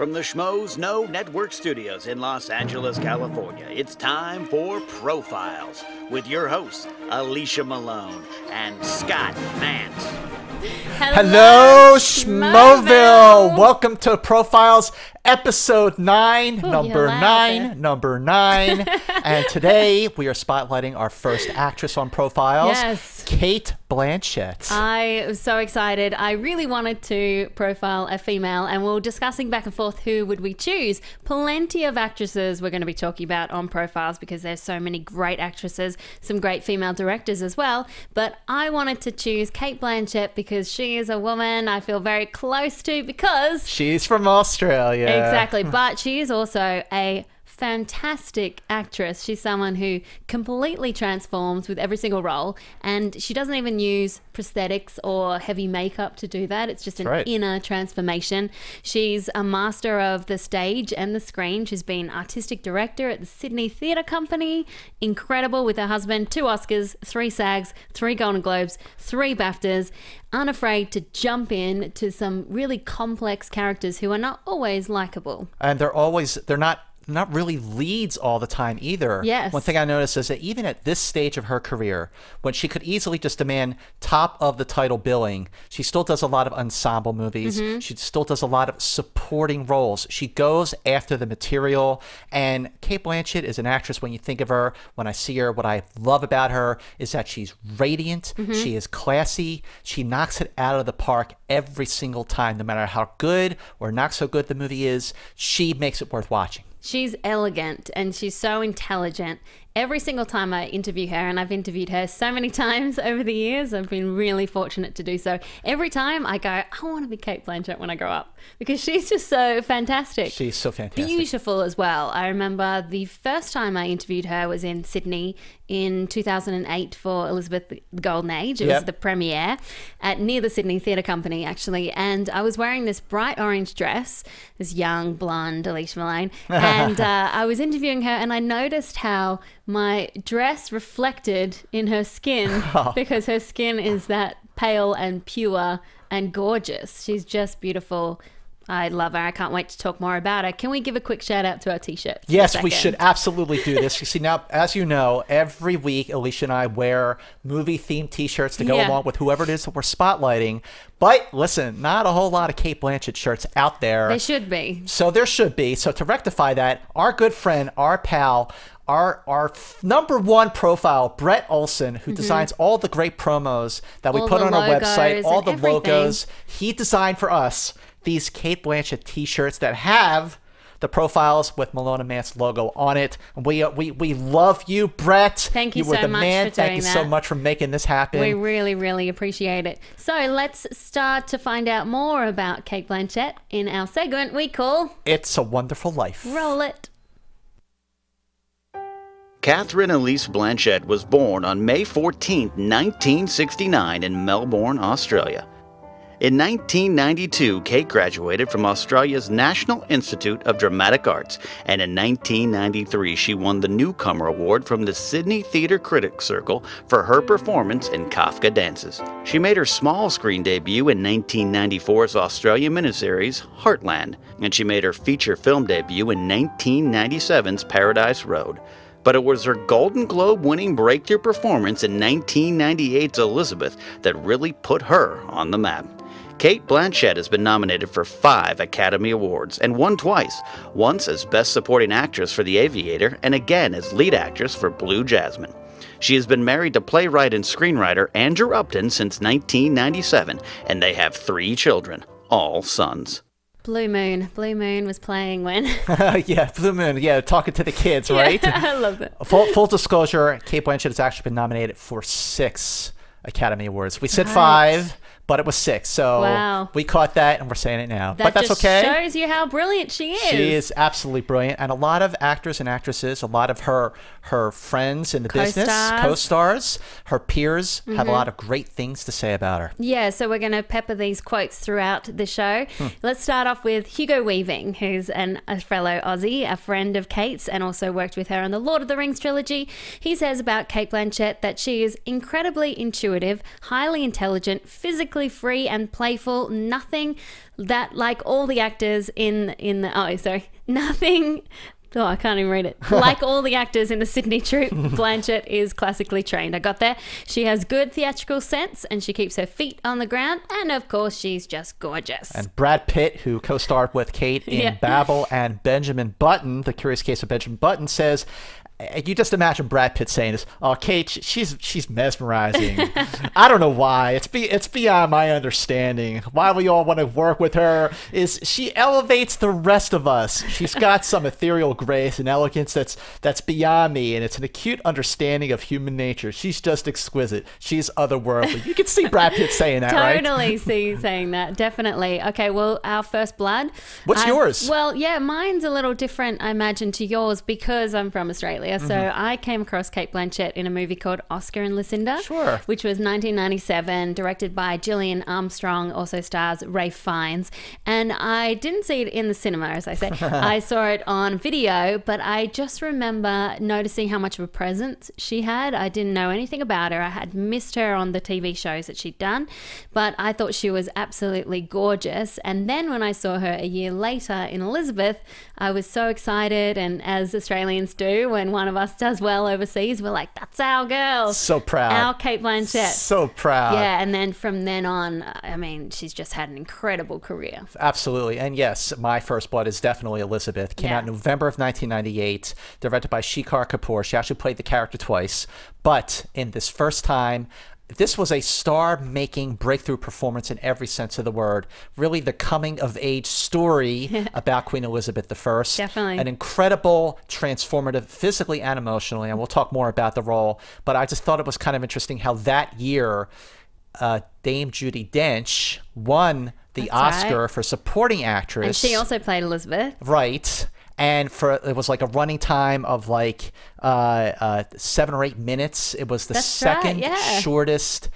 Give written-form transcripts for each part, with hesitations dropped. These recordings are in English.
From the Schmoes No Network Studios in Los Angeles, California, it's time for Profiles with your hosts, Alicia Malone and Scott Mantz. Hello, Schmoville! Welcome to Profiles, episode 9, number 9. And today we are spotlighting our first actress on Profiles, yes. Cate Blanchett. I was so excited. I really wanted to profile a female, and we were discussing back and forth who would we choose. Plenty of actresses we're going to be talking about on Profiles because there's so many great actresses, some great female directors as well. But I wanted to choose Cate Blanchett because she is a woman I feel very close to because she's from Australia. Exactly, but she is also a fantastic actress. She's someone who completely transforms with every single role, and she doesn't even use prosthetics or heavy makeup to do that. It's just an inner transformation. She's a master of the stage and the screen. She's been artistic director at the Sydney Theatre Company. Incredible, with her husband, 2 Oscars, 3 SAGs, 3 Golden Globes, 3 BAFTAs. Unafraid to jump in to some really complex characters who are not always likable. And they're not really leads all the time either. Yes. One thing I noticed is that even at this stage of her career, when she could easily just demand top of the title billing, she still does a lot of ensemble movies. She still does a lot of supporting roles. She goes after the material. And Cate Blanchett is an actress, when you think of her, when I see her, what I love about her is that she's radiant. She is classy. She knocks it out of the park every single time, no matter how good or not so good the movie is. She makes it worth watching. She's elegant and she's so intelligent. Every single time I interview her, and I've interviewed her so many times over the years, I've been really fortunate to do so. Every time I go, I want to be Cate Blanchett when I grow up because she's just so fantastic. She's so fantastic. Beautiful as well. I remember the first time I interviewed her was in Sydney in 2008 for Elizabeth the Golden Age. It was the premiere near the Sydney Theatre Company, actually. And I was wearing this bright orange dress, this young, blonde Alicia Malone. And I was interviewing her, and I noticed how my dress reflected in her skin because her skin is that pale and pure and gorgeous. She's just beautiful. I love her. I can't wait to talk more about her. Can we give a quick shout out to our t-shirts? Yes, we should absolutely do this. You see, now, as you know, every week Alicia and I wear movie-themed t-shirts to go along with whoever it is that we're spotlighting. But listen, not a whole lot of Cate Blanchett shirts out there. There should be. So there should be. So to rectify that, our good friend, our pal, our #1 profile, Brett Olson, who designs all the great promos that we put on our website, all the logos, he designed for us these Cate Blanchett t-shirts that have the Profiles with Malone and Mantz logo on it. We love you, Brett. Thank you so much for doing that. Thank you so much for making this happen. We really, really appreciate it. So let's start to find out more about Cate Blanchett in our segment we call It's a Wonderful Life. Roll it. Katharine Felice Blanchett was born on May 14, 1969 in Melbourne, Australia. In 1992, Cate graduated from Australia's National Institute of Dramatic Arts, and in 1993 she won the Newcomer Award from the Sydney Theatre Critics Circle for her performance in Kafka Dances. She made her small screen debut in 1994's Australian miniseries Heartland, and she made her feature film debut in 1997's Paradise Road. But it was her Golden Globe-winning breakthrough performance in 1998's Elizabeth that really put her on the map. Cate Blanchett has been nominated for 5 Academy Awards and won twice, once as Best Supporting Actress for The Aviator and again as lead actress for Blue Jasmine. She has been married to playwright and screenwriter Andrew Upton since 1997, and they have 3 children, all sons. Blue Moon. Blue Moon was playing when? Yeah, Blue Moon. Yeah, talking to the kids, right? Yeah, I love it. Full disclosure, Cate Blanchett has actually been nominated for 6 Academy Awards. We said 5, but it was 6. So we caught that, and we're saying it now. But that's okay. That shows you how brilliant she is. She is absolutely brilliant. And a lot of actors and actresses, a lot of her friends in the business, co-stars, her peers, have a lot of great things to say about her. Yeah, so we're going to pepper these quotes throughout the show. Let's start off with Hugo Weaving, who's a fellow Aussie, a friend of Cate's, and also worked with her on the Lord of the Rings trilogy. He says about Cate Blanchett that she is incredibly intuitive, highly intelligent, physically perfectly free and playful. Nothing that, like all the actors nothing. Oh, I can't even read it. Like all the actors in the Sydney troupe, Blanchett is classically trained. I got there. She has good theatrical sense and she keeps her feet on the ground. And of course, she's just gorgeous. And Brad Pitt, who co-starred with Kate in Babel, and Benjamin Button, The Curious Case of Benjamin Button, says, you just imagine Brad Pitt saying this, "Oh, Kate, she's mesmerizing. I don't know why. It's beyond my understanding. Why we all want to work with her is she elevates the rest of us. She's got some ethereal grace and elegance that's beyond me, and it's an acute understanding of human nature. She's just exquisite. She's otherworldly." You can see Brad Pitt saying that, right? Totally see saying that. Definitely. Okay, well, our first blood. What's yours? Well, yeah, mine's a little different, I imagine, to yours because I'm from Australia. So I came across Cate Blanchett in a movie called Oscar and Lucinda, which was 1997, directed by Gillian Armstrong, also stars Ralph Fiennes. And I didn't see it in the cinema, as I say. I saw it on video, but I just remember noticing how much of a presence she had. I didn't know anything about her. I had missed her on the TV shows that she'd done, but I thought she was absolutely gorgeous. And then when I saw her a year later in Elizabeth, I was so excited, and as Australians do, when one of us does well overseas, we're like, that's our girl. So proud. Our Cate Blanchett. So proud. Yeah, and then from then on, I mean, she's just had an incredible career. Absolutely. And yes, my first blood is definitely Elizabeth. Came out in November of 1998, directed by Shekhar Kapoor. She actually played the character twice, but in this first time, this was a star-making breakthrough performance in every sense of the word. Really the coming-of-age story about Queen Elizabeth I. Definitely. An incredible, transformative, physically and emotionally, and we'll talk more about the role, but I just thought it was kind of interesting how that year Dame Judi Dench won the Oscar for supporting actress. And she also played Elizabeth. Right. And it was like a running time of like 7 or 8 minutes. It was the second shortest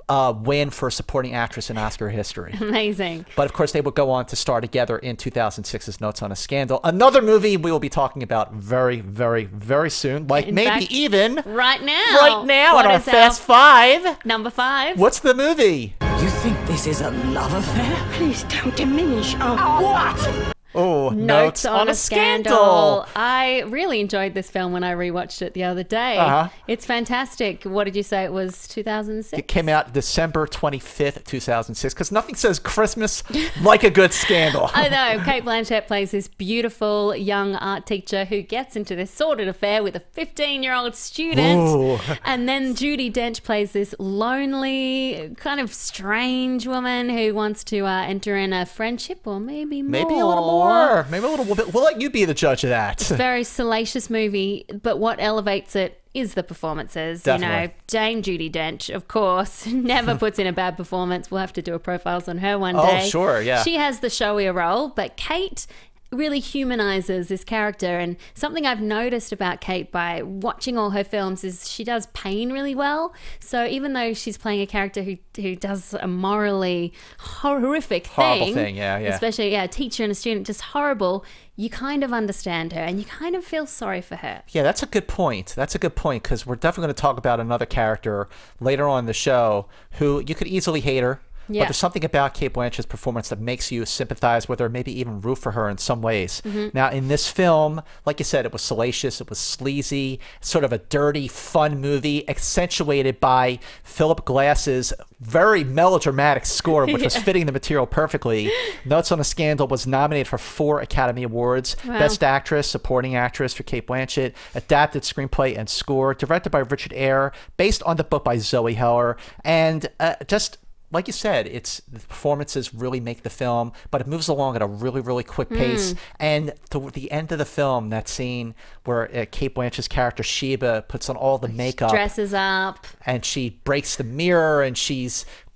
win for a supporting actress in Oscar history. Amazing. But of course, they would go on to star together in 2006's Notes on a Scandal. Another movie we will be talking about very, very, very soon. Like even right now. Right now on our Fast Five. Number 5. What's the movie? You think this is a love affair? Please don't diminish our... What? Oh, Notes on a Scandal. I really enjoyed this film when I rewatched it the other day. It's fantastic. What did you say? It was 2006? It came out December 25th, 2006, because nothing says Christmas like a good scandal. I know. Cate Blanchett plays this beautiful young art teacher who gets into this sordid affair with a 15-year-old student. Ooh. And then Judi Dench plays this lonely, kind of strange woman who wants to enter in a friendship, or maybe more. Maybe a little more. Maybe a little bit. We'll let you be the judge of that. It's a very salacious movie, but what elevates it is the performances. Definitely. You know, Dame Judi Dench, of course, never puts in a bad performance. We'll have to do a profiles on her one day. Oh, sure, yeah. She has the showier role, but Kate really humanizes this character. And something I've noticed about Kate by watching all her films is she does pain really well. So even though she's playing a character who does a morally horrific Horrible thing, yeah. Especially a teacher and a student, just horrible, you kind of understand her and you kind of feel sorry for her. Yeah, that's a good point. That's a good point, because we're definitely going to talk about another character later on in the show who you could easily hate her. But there's something about Cate Blanchett's performance that makes you sympathize with her, maybe even root for her in some ways. Now, in this film, like you said, it was salacious, it was sleazy, sort of a dirty, fun movie, accentuated by Philip Glass's very melodramatic score, which was fitting the material perfectly. Notes on a Scandal was nominated for 4 Academy Awards. Wow. Best Actress, Supporting Actress for Cate Blanchett, Adapted Screenplay and Score, directed by Richard Eyre, based on the book by Zoe Heller, and just... like you said, the performances really make the film, but it moves along at a really, really quick pace. And toward the end of the film, that scene where Cate Blanchett's character Sheba puts on all the makeup, dresses up, and she breaks the mirror, and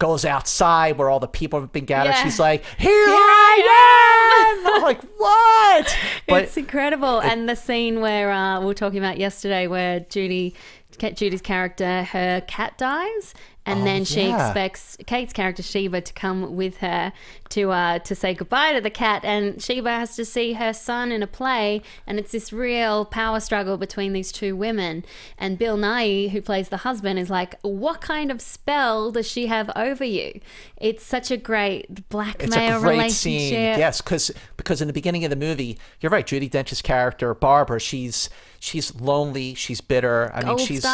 goes outside where all the people have been gathered. She's like, "Here I am!" I'm like, what? But it's incredible. And the scene where we were talking about yesterday, where Judy's character, her cat dies. and then she expects Kate's character Sheba to come with her to say goodbye to the cat, and Sheba has to see her son in a play, and it's this real power struggle between these two women. And Bill Nighy, who plays the husband, is like, what kind of spell does she have over you? It's such a great blackmail relationship. Scene, yes, because in the beginning of the movie, you're right, Judi Dench's character Barbara, she's lonely, she's bitter. I mean, she's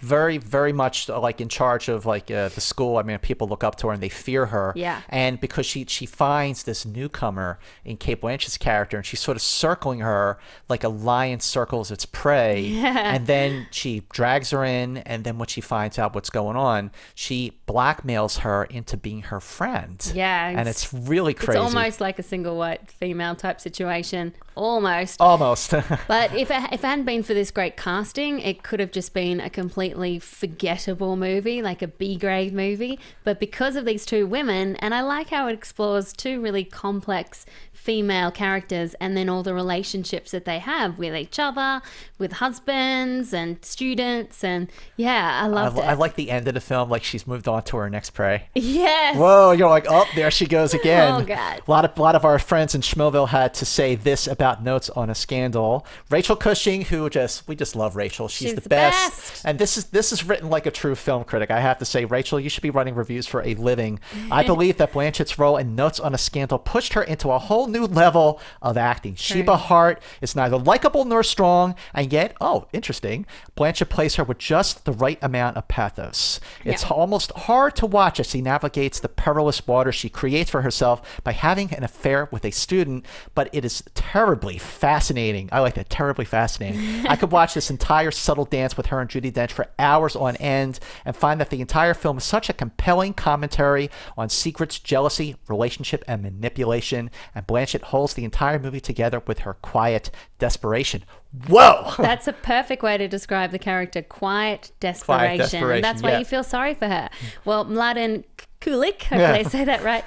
very, very much like in charge of like the school. I mean, people look up to her and they fear her. Yeah. And because she finds this newcomer in Cate Blanchett's character, and she's sort of circling her like a lion circles its prey. Yeah. And then she drags her in, and then when she finds out what's going on, she blackmails her into being her friend. Yeah. And it's really crazy. It's almost like a single white female type situation. Almost. But if it hadn't been for this great casting, it could have just been a completely forgettable movie, like a B-grade movie. But because of these two women, and I like how it explores two really complex female characters, and then all the relationships that they have with each other, with husbands and students, and yeah, I loved it. I like the end of the film, like she's moved on to her next prey. Yes. Whoa, you're like, oh, there she goes again. Oh God. A lot of our friends in Schmoville had to say this about Notes on a Scandal. Rachel Cushing, we just love Rachel. She's the best. And this is written like a true film critic. I have to say, Rachel, you should be writing reviews for a living. I believe that Blanchett's role in Notes on a Scandal pushed her into a whole new level of acting. Sheba Hart is neither likable nor strong, and yet, interesting, Blanchett plays her with just the right amount of pathos. It's almost hard to watch as she navigates the perilous waters she creates for herself by having an affair with a student, but it is terribly fascinating. I like that, terribly fascinating. I could watch this entire subtle dance with her and Judi Dench for hours on end and find that the entire film is such a compelling commentary on secrets, jealousy, relationship, and manipulation, and Blanchett holds the entire movie together with her quiet desperation. Whoa! That's a perfect way to describe the character, quiet desperation. And that's why you feel sorry for her. Well, Mladen Kulik, hopefully I say that right.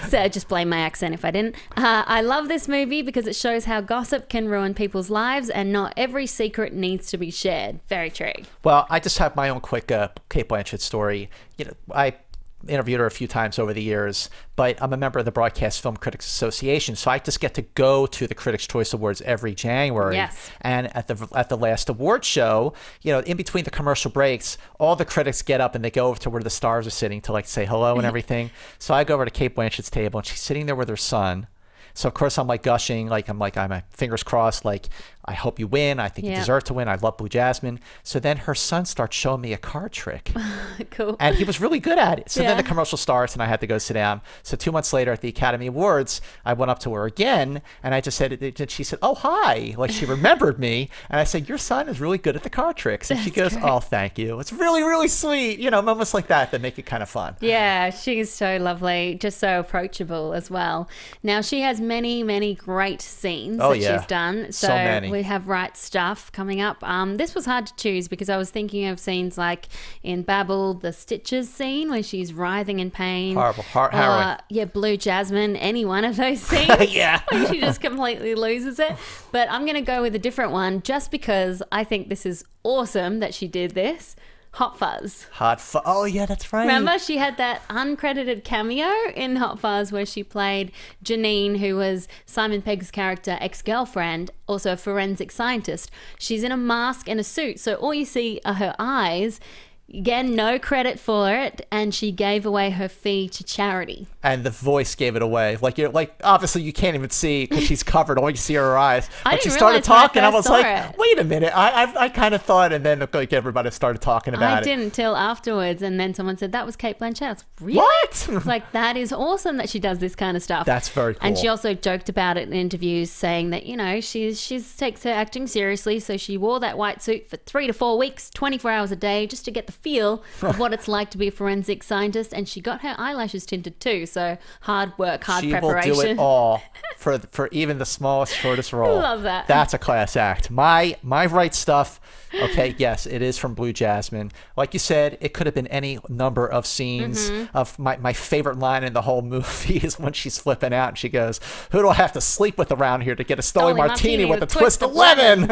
So just blame my accent if I didn't. I love this movie because it shows how gossip can ruin people's lives, and not every secret needs to be shared. Very true. Well, I just have my own quick Cate Blanchett story. I interviewed her a few times over the years, but I'm a member of the Broadcast Film Critics Association, so I just get to go to the Critics' Choice Awards every January. Yes. And at the last award show, in between the commercial breaks, all the critics get up and they go over to where the stars are sitting to like say hello and everything. So I go over to Cate Blanchett's table, and she's sitting there with her son. So of course I'm like gushing, I'm my fingers crossed, like I hope you win. I think you deserve to win. I love Blue Jasmine. So then her son starts showing me a card trick. Cool. And he was really good at it. So then the commercial starts and I had to go sit down. So 2 months later at the Academy Awards, I went up to her again and I just said, she said, oh, hi. Like she remembered me. And I said, your son is really good at the card tricks. And she goes, oh, thank you. It's really, really sweet. Moments like that make it kind of fun. Yeah, she's so lovely. Just so approachable as well. Now she has many, many great scenes that she's done. So many. We have Right Stuff coming up. This was hard to choose because I was thinking of scenes like in Babel, the Stitches scene where she's writhing in pain. Horrible. Harrowing. Blue Jasmine, any one of those scenes. When she just completely loses it. But I'm going to go with a different one just because I think this is awesome that she did this. Hot Fuzz. Oh, yeah, that's right. Remember, she had that uncredited cameo in Hot Fuzz where she played Janine, who was Simon Pegg's character, ex-girlfriend, also a forensic scientist. She's in a mask and a suit, so all you see are her eyes. Again, no credit for it, and she gave away her fee to charity. And the voice gave it away. Obviously you can't even see because she's covered. All you see are her eyes. But she started talking. I was like, wait a minute. I kind of thought, and then everybody started talking about it. I didn't until afterwards, and then someone said that was Cate Blanchett. I was, really? What? It's like, that is awesome that she does this kind of stuff. That's very cool. And she also joked about it in interviews, saying that she takes her acting seriously, so she wore that white suit for 3 to 4 weeks, 24 hours a day, just to get the feel of what it's like to be a forensic scientist. And she got her eyelashes tinted too, so hard work, hard preparation. She will do it all for even the smallest, shortest role. I love that. That's a class act. My Right Stuff. Okay, yes, it is from Blue Jasmine. Like you said, it could have been any number of scenes. Of my favorite line in the whole movie is when she's flipping out and she goes, who do I have to sleep with around here to get a Stoli Martini with a twist of lemon?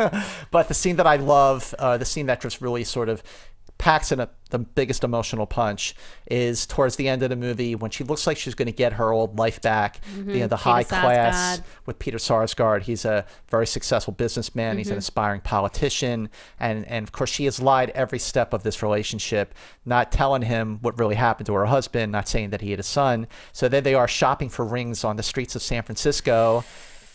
But the scene that I love, the scene that just really sort of packs in the biggest emotional punch is towards the end of the movie when she looks like she's going to get her old life back. The high class with Peter Sarsgaard. He's a very successful businessman. He's an aspiring politician. And of course, she has lied every step of this relationship, not telling him what really happened to her husband, not saying that he had a son. So then they are shopping for rings on the streets of San Francisco.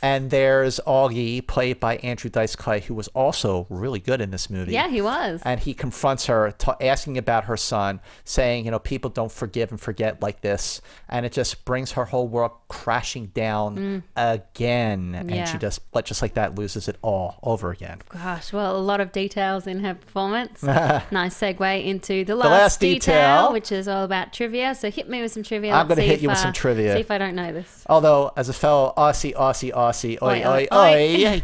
And there's Augie, played by Andrew Dice Clay, who was also really good in this movie. Yeah, he was. And he confronts her, asking about her son, saying, people don't forgive and forget like this. And it just brings her whole world crashing down again. And she just like that, loses it all over again. Gosh, well, a lot of details in her performance. Nice segue into the last detail, which is all about trivia. So hit me with some trivia. I'm going to hit you with some trivia. See if I don't know this. Although, as a fellow Aussie,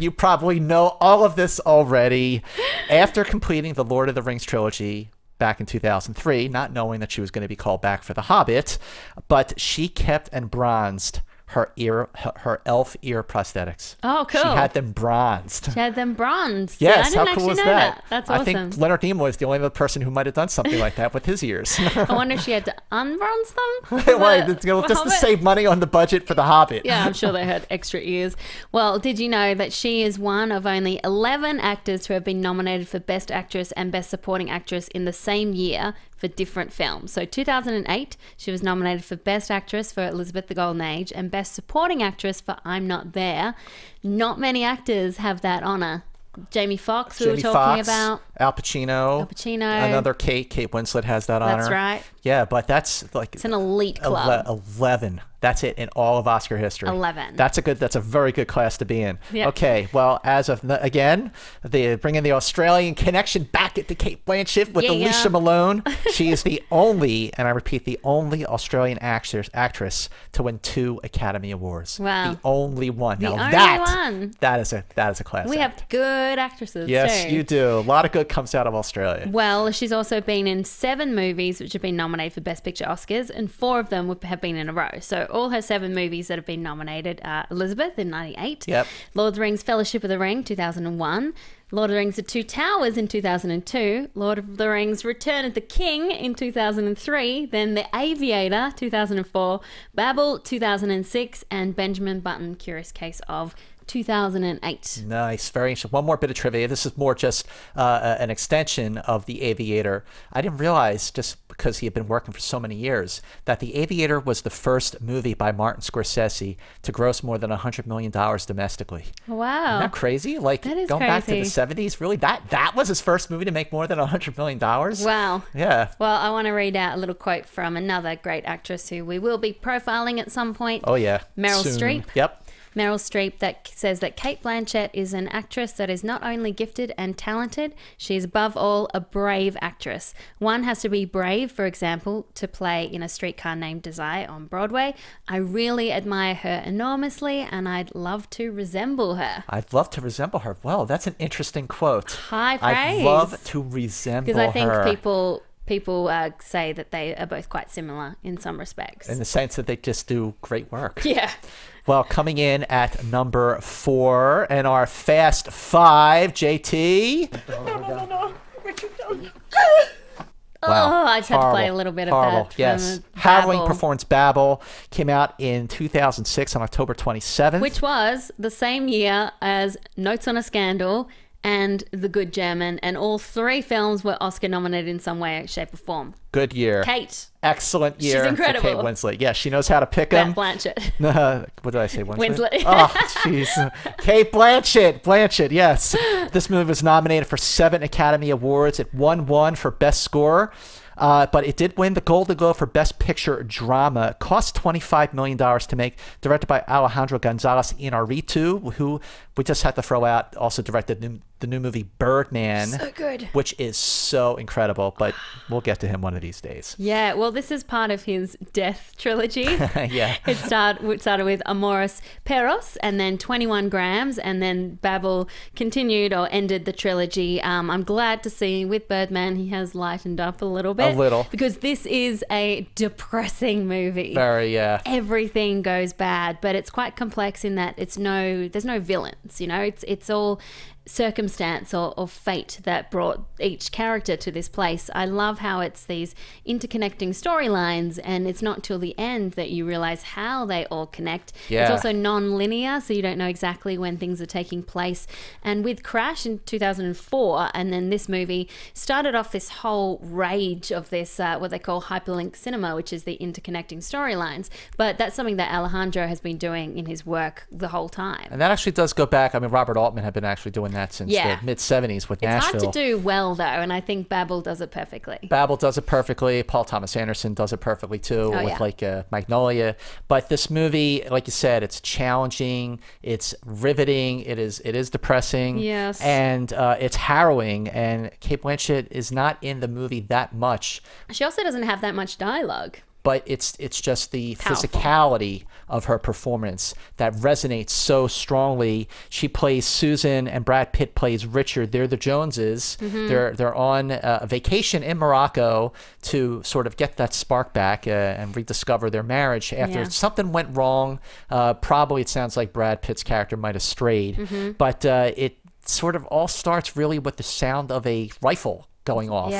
you probably know all of this already. After completing the Lord of the Rings trilogy back in 2003, not knowing that she was going to be called back for The Hobbit, but she kept and bronzed her elf ear prosthetics. Oh, cool. She had them bronzed. Yes, I how cool was that? That's awesome. I think Leonard Nimoy is the only other person who might have done something like that with his ears. I wonder if she had to unbronze them. Just to save money on the budget for The Hobbit. Yeah, I'm sure they had extra ears. Well, did you know that she is one of only 11 actors who have been nominated for Best Actress and Best Supporting Actress in the same year for different films? So 2008, she was nominated for Best Actress for Elizabeth the Golden Age and Best Supporting Actress for I'm Not There. Not many actors have that honor. Jamie Foxx, we were talking about. Al Pacino. Another Kate Winslet has that honor. That's right. Yeah, but that's like... It's an elite club. 11. That's it in all of Oscar history. 11. That's a very good class to be in. Yep. Okay, well, as of, again, they bringing the Australian connection back into Cate Blanchett with Alicia Malone. She is the only, and I repeat, the only Australian actress to win 2 Academy Awards. Wow. The only one. The now only one. That is a class. We have good actresses, yes, too. you do. A lot of good comes out of Australia. Well, she's also been in 7 movies which have been nominated for Best Picture Oscars, and 4 of them have been in a row. So all her 7 movies that have been nominated are Elizabeth in 98, Lord of the Rings Fellowship of the Ring 2001, Lord of the Rings The Two Towers in 2002, Lord of the Rings Return of the King in 2003, then The Aviator 2004, Babel 2006, and Benjamin Button Curious Case of 2008. Nice. Very interesting. One more bit of trivia. This is more just an extension of The Aviator. I didn't realize, just because he had been working for so many years, that The Aviator was the first movie by Martin Scorsese to gross more than $100 million domestically. Wow. Isn't that crazy? Like, that is going back to the 70s, really? That was his first movie to make more than $100 million? Wow. Yeah. Well, I want to read out a little quote from another great actress who we will be profiling at some point. Oh, yeah. Meryl Streep. Yep. Meryl Streep that says that Cate Blanchett is an actress that is not only gifted and talented, she is above all a brave actress. One has to be brave, for example, to play in A Streetcar Named Desire on Broadway. I really admire her enormously and I'd love to resemble her. I'd love to resemble her. Well, that's an interesting quote. High praise. I'd love to resemble her. Because I think people say that they are both quite similar in some respects. In the sense that they just do great work. Yeah. Well, coming in at number 4 in our Fast 5, JT. No. Richard, no. Wow. Oh, I just had to play a little bit of that. Yes. Harrowing performance Babel came out in 2006 on October 27th. Which was the same year as Notes on a Scandal and The Good German, and all 3 films were Oscar nominated in some way, shape, or form. Good year. Kate. Excellent year. She's incredible. For Kate Winslet. Yeah, she knows how to pick them. Blanchett. What did I say? Winslet. Oh, jeez. Cate Blanchett. Blanchett, yes. This movie was nominated for 7 Academy Awards. It won 1 for Best Score. But it did win the Golden Globe for Best Picture Drama. It cost $25 million to make. Directed by Alejandro González Iñárritu, who we just had to throw out, also directed the new movie Birdman. So good. Which is so incredible, but we'll get to him one of these days. Yeah, well, this is part of his Death trilogy. Yeah. It started with Amores Perros and then 21 Grams, and then Babel continued or ended the trilogy. I'm glad to see with Birdman he has lightened up a little bit. A little. Because this is a depressing movie. Very, yeah. Everything goes bad, but it's quite complex in that there's no villains, you know? It's all circumstance or fate that brought each character to this place. I love how it's these interconnecting storylines, and it's not till the end that you realize how they all connect. Yeah. It's also non-linear, so you don't know exactly when things are taking place. And with Crash in 2004, and then this movie started off this whole rage of this what they call hyperlink cinema, which is the interconnecting storylines. But that's something that Alejandro has been doing in his work the whole time. And that actually does go back. I mean, Robert Altman had been actually doing that since the mid-'70s with Nashville. It's hard to do well, though, and I think Babel does it perfectly. Babel does it perfectly. Paul Thomas Anderson does it perfectly, too, with like Magnolia. But this movie, like you said, it's challenging, it's riveting, it is depressing, yes, and it's harrowing. And Cate Blanchett is not in the movie that much. She also doesn't have that much dialogue. But it's just the Powerful. physicality of her performance that resonates so strongly. She plays Susan, and Brad Pitt plays Richard. They're the Joneses. They're on a vacation in Morocco to sort of get that spark back and rediscover their marriage after something went wrong. Probably it sounds like Brad Pitt's character might have strayed. But it sort of all starts really with the sound of a rifle going off,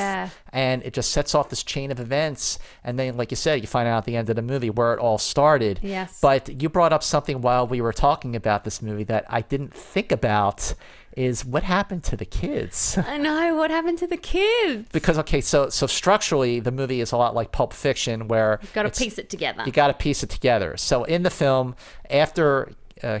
and it just sets off this chain of events, and then, like you said, you find out at the end of the movie where it all started. Yes. But you brought up something while we were talking about this movie that I didn't think about, is what happened to the kids. I know, what happened to the kids? Because so structurally the movie is a lot like Pulp Fiction, where You've got to piece it together. You got to piece it together. So in the film, after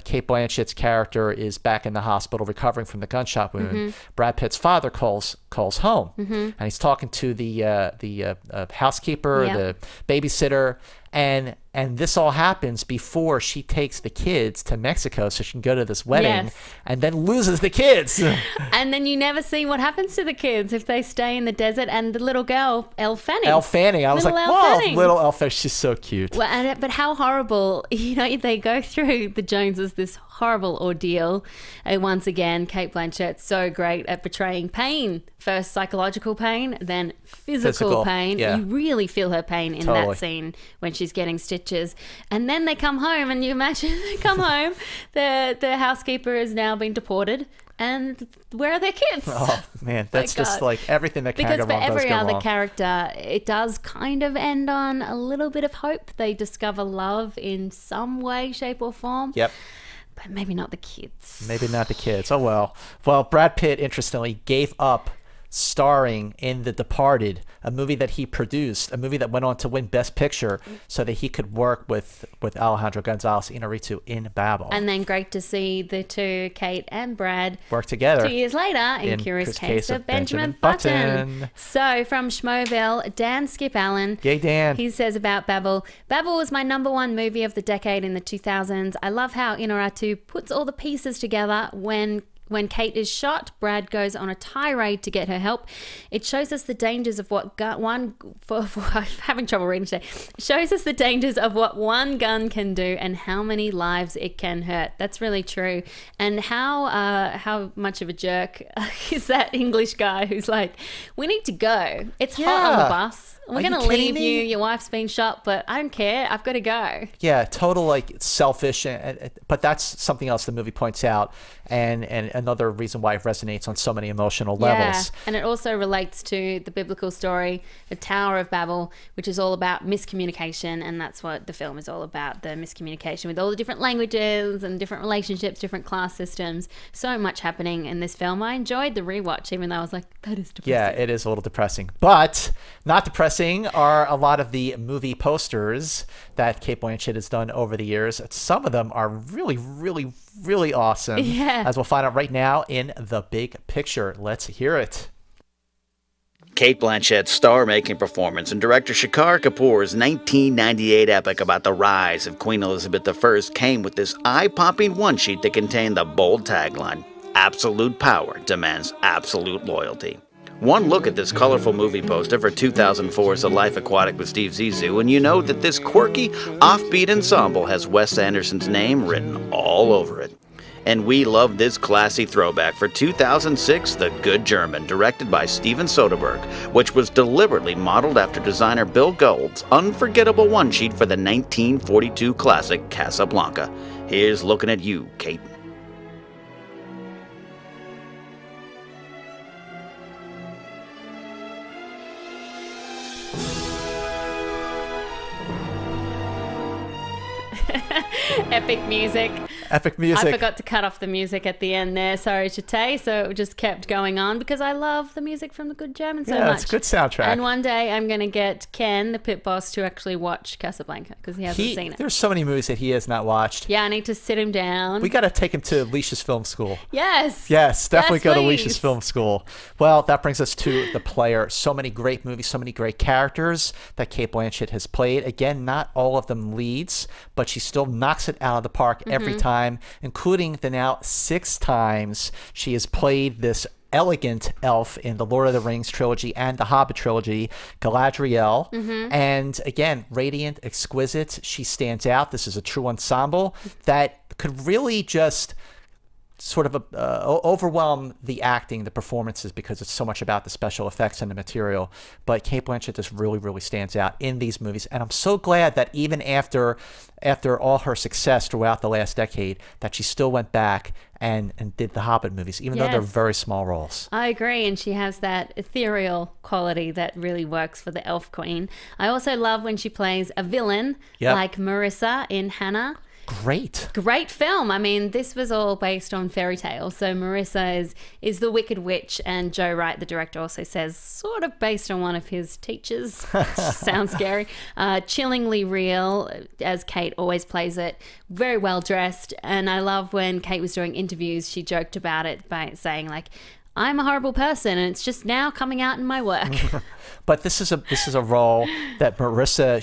Cate Blanchett's character is back in the hospital recovering from the gunshot wound, Brad Pitt's father calls home, and he's talking to the housekeeper, the babysitter, and this all happens before she takes the kids to Mexico so she can go to this wedding, and then loses the kids. And then you never see what happens to the kids if they stay in the desert. And the little girl, Elle Fanning. I was like, whoa, little Elle Fanning, she's so cute. Well, but how horrible, they go through the Joneses, this horrible ordeal. Once again, Cate Blanchett, so great at portraying pain. First psychological pain, then physical pain. Yeah. You really feel her pain in that scene when she's getting stitches. And then they come home, and you imagine they come home, the housekeeper has now been deported, and where are their kids? Oh man, that's just like everything that can go wrong. Because for every other wrong. character, it does kind of end on a little bit of hope. They discover love in some way, shape, or form. Yep. But maybe not the kids. Maybe not the kids. Oh well. Well, Brad Pitt, interestingly, gave up starring in The Departed, a movie that he produced, a movie that went on to win Best Picture, so that he could work with Alejandro González Iñárritu in Babel. And then great to see the two, Cate and Brad, work together 2 years later in Curious Case of Benjamin Button. So from Schmoville, Dan Skip Allen. Yay, Dan. He says about Babel, Babel was my #1 movie of the decade in the 2000s. I love how Iñárritu puts all the pieces together. When Cate is shot, Brad goes on a tirade to get her help. It shows us the dangers of what I'm having trouble reading today. It shows us the dangers of what one gun can do and how many lives it can hurt. That's really true. And how much of a jerk is that English guy who's like, we need to go. It's hot on the bus. We're going to leave you. Your wife's been shot, but I don't care. I've got to go. Yeah, total like selfish. But that's something else the movie points out, and another reason why it resonates on so many emotional levels. And it also relates to the biblical story, the Tower of Babel, which is all about miscommunication, and that's what the film is all about, the miscommunication with all the different languages and different relationships, different class systems. So much happening in this film. I enjoyed the rewatch, even though I was like, that is depressing. Yeah, it is a little depressing. But not depressing are a lot of the movie posters that Cate Blanchett has done over the years. Some of them are really, really, really awesome. Yeah. As we'll find out right now in The Big Picture. Let's hear it. Cate Blanchett's star-making performance in director Shekhar Kapoor's 1998 epic about the rise of Queen Elizabeth I came with this eye-popping one-sheet that contained the bold tagline, "Absolute power demands absolute loyalty." One look at this colorful movie poster for 2004's A Life Aquatic with Steve Zissou, and you know that this quirky, offbeat ensemble has Wes Anderson's name written all over it. And we love this classy throwback for 2006, The Good German, directed by Steven Soderbergh, which was deliberately modeled after designer Bill Gold's unforgettable one-sheet for the 1942 classic Casablanca. Here's looking at you, Kate. Epic music. Epic music. I forgot to cut off the music at the end there. Sorry, Cate. So it just kept going on because I love the music from The Good German so much. Yeah, it's a good soundtrack. And one day I'm going to get Ken, the pit boss, to actually watch Casablanca because he hasn't seen it. There's so many movies that he has not watched. Yeah, I need to sit him down. We got to take him to Alicia's film school. Yes. Yes, definitely go to please. Alicia's film school. Well, that brings us to The Player. So many great movies, so many great characters that Cate Blanchett has played. Again, not all of them leads, but she still knocks it out of the park every time, including the now 6 times she has played this elegant elf in the Lord of the Rings trilogy and the Hobbit trilogy, Galadriel. And again, radiant, exquisite. She stands out. This is a true ensemble that could really just sort of overwhelm the acting, the performances, because it's so much about the special effects and the material. But Cate Blanchett just really, really stands out in these movies. And I'm so glad that even after all her success throughout the last decade, that she still went back and did the Hobbit movies, even though they're very small roles. I agree, and she has that ethereal quality that really works for the Elf Queen. I also love when she plays a villain, like Marissa in Hannah. Great film. I mean, this was all based on fairy tales. So Marissa is the Wicked Witch, and Joe Wright, the director, also says sort of based on one of his teachers. Sounds scary. Chillingly real, as Cate always plays it. Very well dressed, and I love when Cate was doing interviews, she joked about it by saying like, I'm a horrible person and it's just now coming out in my work. But this is a role that Marissa,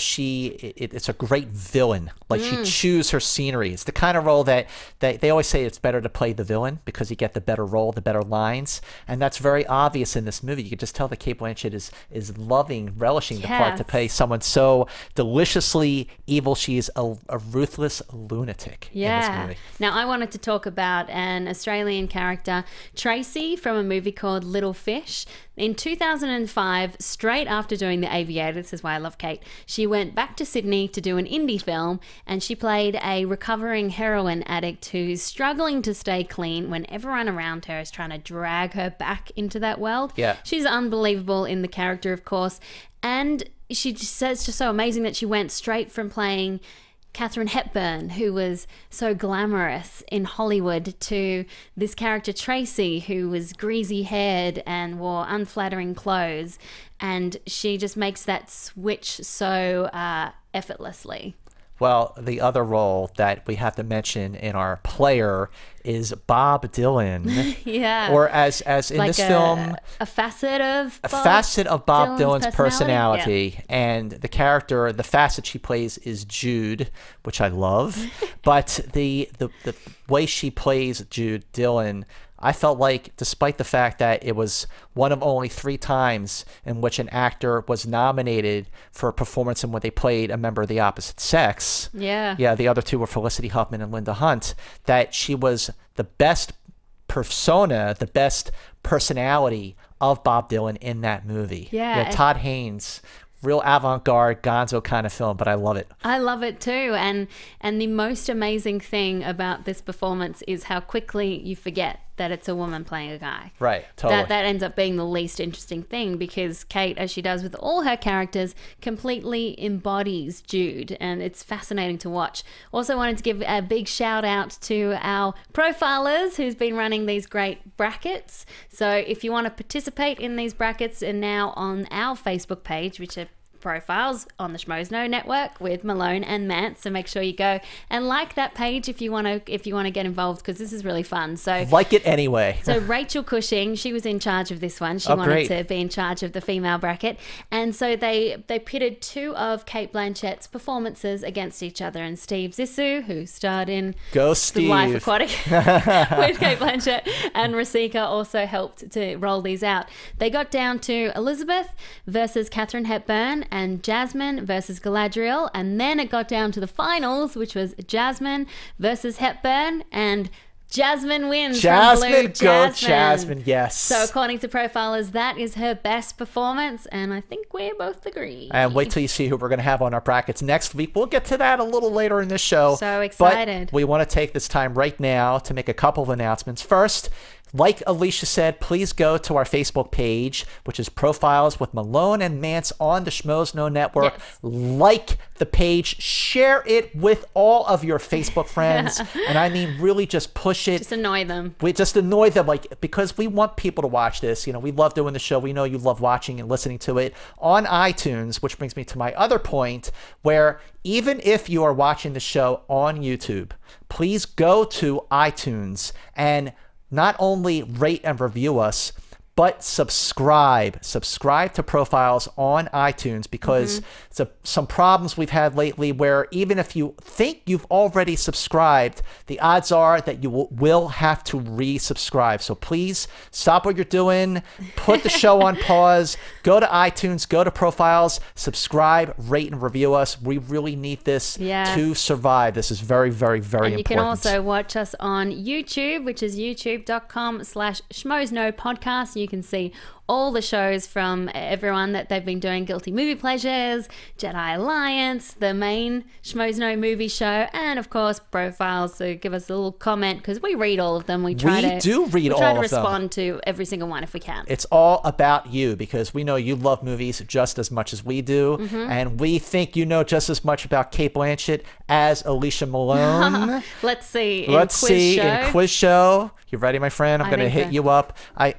it's a great villain. Like she chews her scenery. It's the kind of role that they always say it's better to play the villain because you get the better role, the better lines. And that's very obvious in this movie. You can just tell that Cate Blanchett is relishing the part to play someone so deliciously evil. She is a ruthless lunatic in this movie. Now I wanted to talk about an Australian character, Tracy, from a movie called Little Fish. In 2005, straight after doing The Aviator, this is why I love Cate, she went back to Sydney to do an indie film, and she played a recovering heroin addict who's struggling to stay clean when everyone around her is trying to drag her back into that world. She's unbelievable in the character, of course, and she just says it's just so amazing that she went straight from playing Katharine Hepburn, who was so glamorous in Hollywood, to this character Tracy, who was greasy-haired and wore unflattering clothes, and she just makes that switch so effortlessly. Well, the other role that we have to mention in our player is Bob Dylan. Or as in like this film, a facet of Bob Dylan's personality. And the character, the facet she plays is Jude, which I love. But the way she plays Jude Dylan, I felt like, despite the fact that it was one of only 3 times in which an actor was nominated for a performance in when they played a member of the opposite sex. The other 2 were Felicity Huffman and Linda Hunt, that she was the best persona, the best personality of Bob Dylan in that movie. Todd Haynes, real avant-garde gonzo kind of film, but I love it. I love it too. And the most amazing thing about this performance is how quickly you forget that it's a woman playing a guy. Right, totally. That ends up being the least interesting thing, because Cate, as she does with all her characters, completely embodies Jude, and it's fascinating to watch. Also wanted to give a big shout out to our profilers who's been running these great brackets. So if you want to participate in these brackets, and now on our Facebook page, which are profiles on the Schmoes Know Network with Malone and Mantz, so make sure you go and like that page if you want to get involved, because this is really fun. So like it anyway. So Rachel Cushing, she was in charge of this one. She wanted to be in charge of the female bracket, and so they pitted 2 of Cate Blanchett's performances against each other, and Steve Zissou, who starred in The Life Aquatic with Cate Blanchett, and Rasika also helped to roll these out. They got down to Elizabeth versus Katharine Hepburn, and Jasmine versus Galadriel, and then it got down to the finals, which was Jasmine versus Hepburn, and Jasmine wins. Jasmine, go Jasmine, yes. So according to profilers, that is her best performance, and I think we both agree. And wait till you see who we're going to have on our brackets next week. We'll get to that a little later in this show. So excited. But we want to take this time right now to make a couple of announcements. First, Like Alicia said, please go to our Facebook page, which is Profiles with Malone and Mantz on the Schmoes Know Network. Yes. Like the page, share it with all of your Facebook friends, and I mean really just push it. Just annoy them. We just annoy them, like, because we want people to watch this. You know, we love doing the show. We know you love watching and listening to it on iTunes, which brings me to my other point, where even if you are watching the show on YouTube, please go to iTunes and not only rate and review us, but subscribe to Profiles on iTunes, because some problems we've had lately where even if you think you've already subscribed, the odds are that you will have to resubscribe. So please stop what you're doing, put the show on pause, go to iTunes, go to Profiles, subscribe, rate, and review us. We really need this to survive. This is very, very, very important. You can also watch us on YouTube, which is youtube.com/schmoesknowpodcast. You can see all the shows from everyone that they've been doing: Guilty Movie Pleasures, Jedi Alliance, the main Schmoes Know movie show, and of course Profiles. So give us a little comment, because we read all of them. We try to respond to every single one if we can. It's all about you, because we know you love movies just as much as we do, and we think you know just as much about Cate Blanchett as Alicia Malone. Let's see. In quiz show. You ready, my friend? I'm going to hit you up. I'm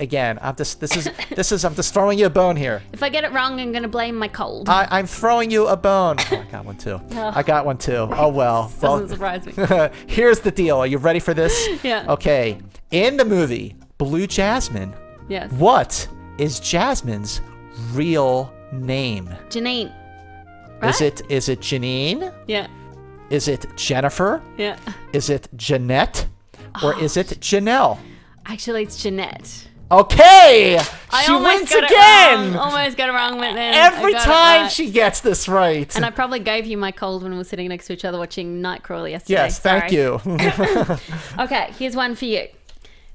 just throwing you a bone here. If I get it wrong, I'm going to blame my cold. I'm throwing you a bone. Oh, I got one too. I got one too. Oh, well. Doesn't surprise me. Here's the deal. Are you ready for this? Yeah. Okay. In the movie Blue Jasmine, yes, what is Jasmine's real name? Janine. Right? Is it Janine? Yeah. Is it Jennifer? Yeah. Is it Jeanette? Or is it Janelle? Actually, it's Jeanette. Okay! She wins again! Almost got it wrong, but then every time she gets this right. And I probably gave you my cold when we were sitting next to each other watching Nightcrawler yesterday. Yes, thank you. Okay, here's one for you.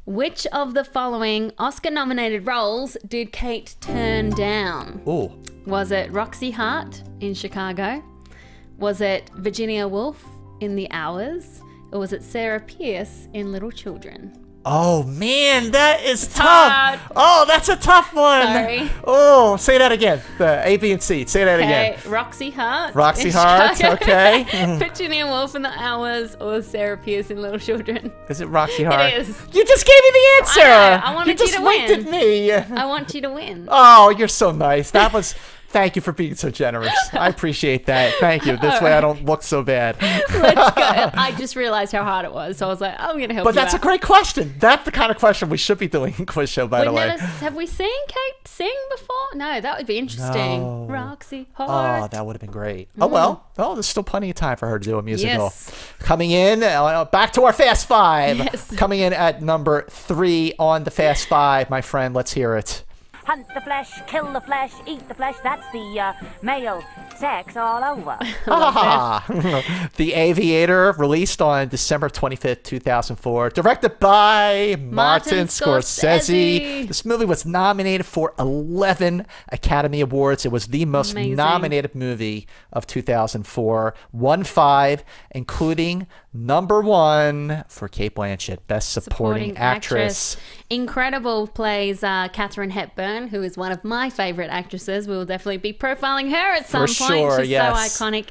Which of the following Oscar-nominated roles did Cate turn down? Ooh. Was it Roxy Hart in Chicago? Was it Virginia Woolf in The Hours? Or was it Sarah Pierce in Little Children? Oh, man, that is tough. Hard. Oh, that's a tough one. Sorry. Oh, say that again. The A, B, and C. Say that again. Roxy Hart. Roxy Hart, okay. Virginia Woolf in The Hours, or Sarah Pierce in Little Children? Is it Roxy Hart? It is. You just gave me the answer. I wanted you to win. You just winked at me. I want you to win. Oh, you're so nice. That was... Thank you for being so generous. I appreciate that. Thank you. This way I don't look so bad. Let's go. I just realized how hard it was, so I was like, I'm going to help you out. But that's a great question. That's the kind of question we should be doing in quiz show, by the way. Have we seen Cate sing before? No, that would be interesting. No. Roxy Hart. Oh, that would have been great. Oh, well. Oh, there's still plenty of time for her to do a musical. Yes. Coming in, back to our Fast Five. Yes. Coming in at number 3 on the Fast Five, my friend. Let's hear it. Hunt the flesh, kill the flesh, eat the flesh. That's the male sex all over. The Aviator, released on December 25th, 2004. Directed by Martin Scorsese. This movie was nominated for 11 Academy Awards. It was the most nominated movie of 2004. Won 5, including number 1 for Cate Blanchett, Best Supporting Actress. Incredible. Plays Katharine Hepburn, who is one of my favorite actresses. We will definitely be profiling her at some point. Sure, She's so iconic.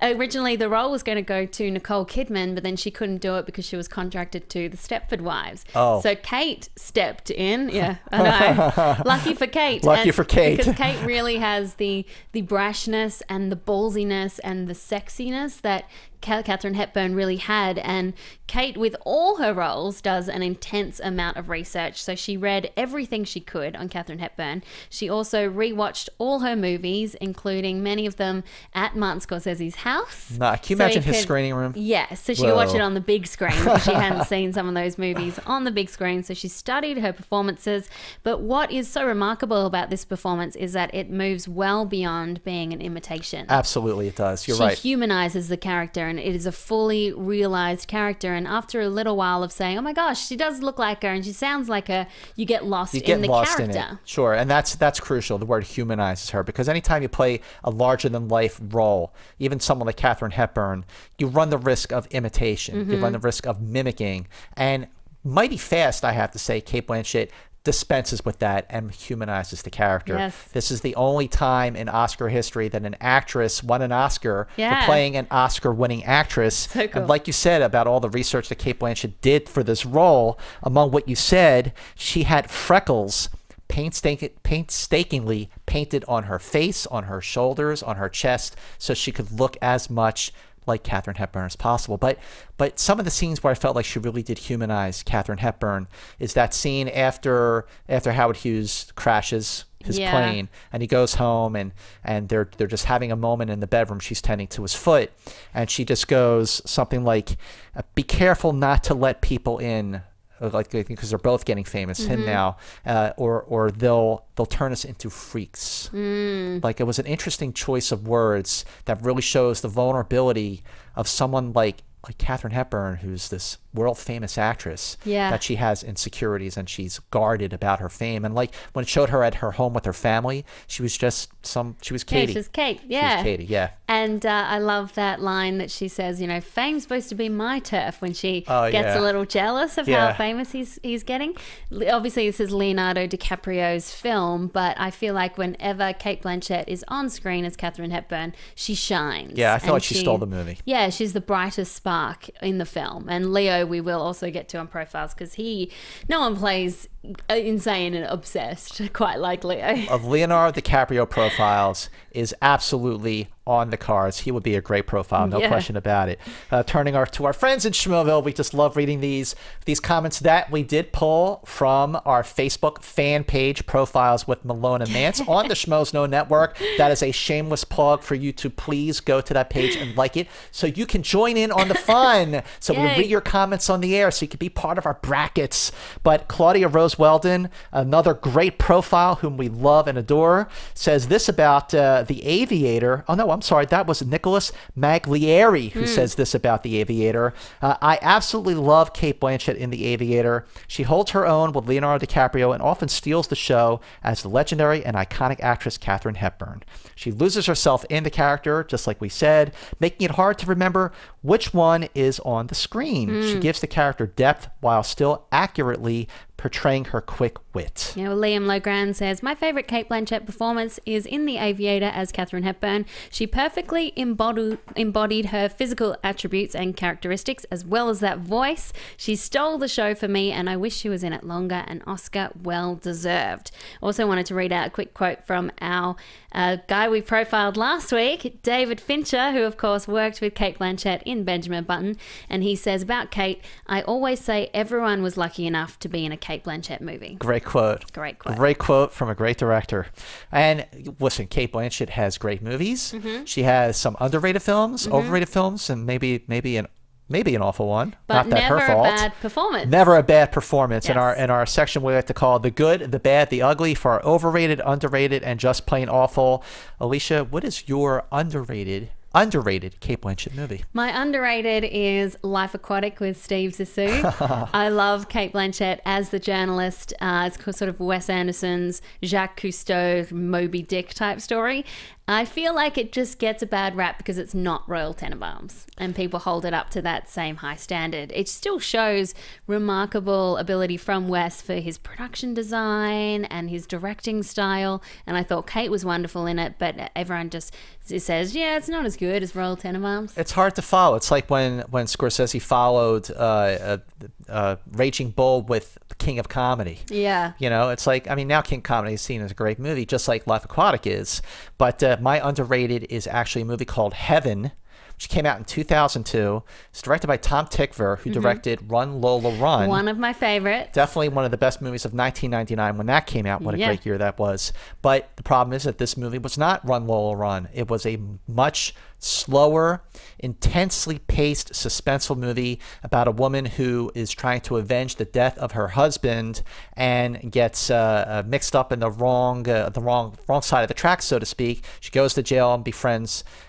Originally, the role was going to go to Nicole Kidman, but then she couldn't do it because she was contracted to the Stepford Wives. Oh. So Cate stepped in. Yeah, I know. Lucky for Cate. Lucky for Cate. Because Cate really has the brashness and the ballsiness and the sexiness that Katharine Hepburn really had. And Cate, with all her roles, does an intense amount of research. So she read everything she could on Katharine Hepburn. She also rewatched all her movies, including many of them at Martin Scorsese's house. Nah, can you imagine his screening room? Yes, so she could watch it on the big screen because she hadn't seen some of those movies on the big screen. So she studied her performances. But what is so remarkable about this performance is that it moves well beyond being an imitation. Absolutely, it does. You're right. She humanizes the character, and it is a fully realized character. And after a little while of saying, oh my gosh, she does look like her and she sounds like her, you get lost in the character. In it. Sure, and that's crucial. The word humanizes her, because anytime you play a larger-than-life role, even someone like Katharine Hepburn, you run the risk of imitation. You run the risk of mimicking. And mighty fast, I have to say, Cate Blanchett dispenses with that and humanizes the character. Yes. This is the only time in Oscar history that an actress won an Oscar for Yeah. playing an Oscar-winning actress. So cool. And like you said about all the research that Cate Blanchett did for this role, among what you said, she had freckles painstakingly painted on her face, on her shoulders, on her chest, so she could look as much like Katharine Hepburn as possible. But some of the scenes where I felt like she really did humanize Katharine Hepburn is that scene after Howard Hughes crashes his plane and he goes home and they're just having a moment in the bedroom. She's tending to his foot and she just goes something like, "Be careful not to let people in," like, because they're both getting famous, him now, or they'll turn us into freaks. Like, it was an interesting choice of words that really shows the vulnerability of someone like Katharine Hepburn, who's this world famous actress, that she has insecurities and she's guarded about her fame. And like when it showed her at her home with her family, she was just she was Katie. Yeah, she's Kate. She was Katie, yeah. And I love that line that she says, you know, fame's supposed to be my turf, when she gets a little jealous of how famous he's getting. Obviously, this is Leonardo DiCaprio's film, but I feel like whenever Cate Blanchett is on screen as Katharine Hepburn, she shines. Yeah, I feel like she stole the movie. Yeah, she's the brightest spark in the film. And Leo, we will also get to on profiles, because no one plays insane and obsessed quite like Leo. Of Leonardo DiCaprio profiles is absolutely on the cards. He would be a great profile, no question about it. Turning to our friends in Schmoville, we just love reading these comments that we did pull from our Facebook fan page, Profiles with Malone and Mantz on the Schmoes Know Network. That is a shameless plug for you to please go to that page and like it so you can join in on the fun. So we read your comments on the air so you can be part of our brackets. But Claudia Rose Weldon, another great profile whom we love and adore, says this about The Aviator. Oh, no, I'm sorry. That was Nicholas Maglieri who says this about The Aviator. I absolutely love Cate Blanchett in The Aviator. She holds her own with Leonardo DiCaprio and often steals the show as the legendary and iconic actress Katharine Hepburn. She loses herself in the character, just like we said, making it hard to remember which one is on the screen. She gives the character depth while still accurately portraying her quick wit. Yeah, well, Liam Logrand says, my favorite Cate Blanchett performance is in The Aviator as Katharine Hepburn. She perfectly embodied her physical attributes and characteristics, as well as that voice. She stole the show for me, and I wish she was in it longer. An Oscar well deserved. Also wanted to read out a quick quote from our guy we profiled last week, David Fincher, who of course worked with Cate Blanchett in Benjamin Button, and he says about Kate, I always say everyone was lucky enough to be in a Cate Blanchett movie. Great quote. Great quote. Great quote from a great director. And listen, Cate Blanchett has great movies. She has some underrated films, overrated films, and maybe an awful one. But not that never her fault. a bad performance. Never a bad performance. Yes. In our section, we like to call the good, the bad, the ugly for our overrated, underrated, and just plain awful. Alicia, what is your underrated Cate Blanchett movie? My underrated is Life Aquatic with Steve Zissou. I love Cate Blanchett as the journalist. It's sort of Wes Anderson's Jacques Cousteau, Moby Dick type story. I feel like it just gets a bad rap because it's not Royal Tenenbaums, and people hold it up to that same high standard. It still shows remarkable ability from Wes for his production design and his directing style, and I thought Kate was wonderful in it, but everyone just says, yeah, it's not as good as Royal Tenenbaums. It's hard to follow. It's like when Scorsese followed Raging Bull with King of Comedy. Yeah. You know, it's like, I mean, now King of Comedy is seen as a great movie, just like Life Aquatic is. But my underrated is actually a movie called Heaven, which came out in 2002. It's directed by Tom Tykwer, who directed Run, Lola, Run. One of my favorites. Definitely one of the best movies of 1999 when that came out. What a great year that was. But the problem is that this movie was not Run, Lola, Run. It was a much slower, intensely paced, suspenseful movie about a woman who is trying to avenge the death of her husband and gets mixed up in the wrong side of the track, so to speak. She goes to jail and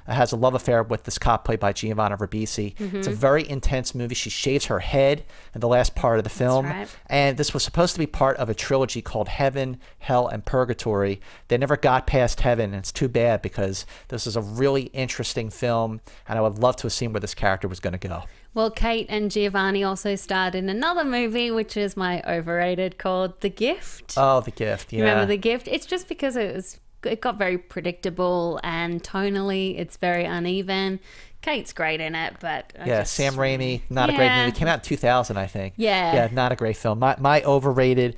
has a love affair with this cop Scott, played by Giovanna Ribisi. It's a very intense movie. She shaves her head in the last part of the film. That's right. And this was supposed to be part of a trilogy called Heaven, Hell, and Purgatory. They never got past Heaven, and it's too bad because this is a really interesting film, and I would love to have seen where this character was going to go. Well, Cate and Giovanni also starred in another movie, which is my overrated, called The Gift. Oh, The Gift, yeah. Remember The Gift? It's just because it got very predictable, and tonally it's very uneven. Kate's great in it, but Sam Raimi, not a great movie. It came out in 2000, I think. Yeah, not a great film. My overrated.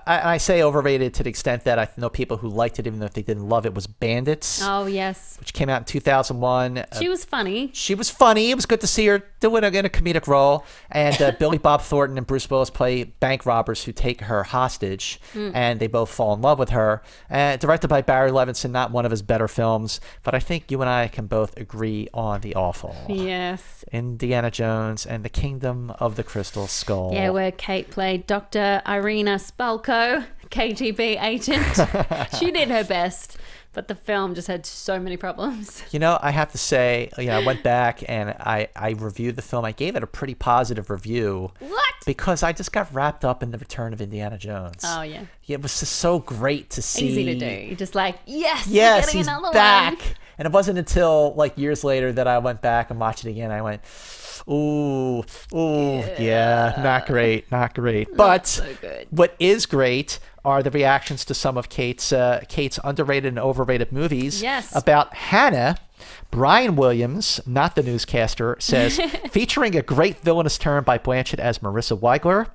I say overrated to the extent that I know people who liked it, even though if they didn't love it, was Bandits. Oh, yes. Which came out in 2001. She was funny. She was funny. It was good to see her doing in a comedic role. And Billy Bob Thornton and Bruce Willis play bank robbers who take her hostage. And they both fall in love with her. Directed by Barry Levinson, not one of his better films. But I think you and I can both agree on the awful. Yes. Indiana Jones and the Kingdom of the Crystal Skull. Yeah, where Cate played Dr. Irina Spalko, KGB agent. She did her best, but the film just had so many problems. You know, I have to say, I went back and I reviewed the film. I gave it a pretty positive review. What? Because I just got wrapped up in the return of Indiana Jones. Oh, yeah. It was just so great to see. Easy to do. You're just like, yes, we're getting he's another back. one. And it wasn't until like years later that I went back and watched it again. I went, ooh, yeah, not great. But so good. What is great are the reactions to some of Kate's underrated and overrated movies. Yes. About Hannah. Brian Williams, not the newscaster, says, featuring a great villainous turn by Blanchett as Marissa Weigler.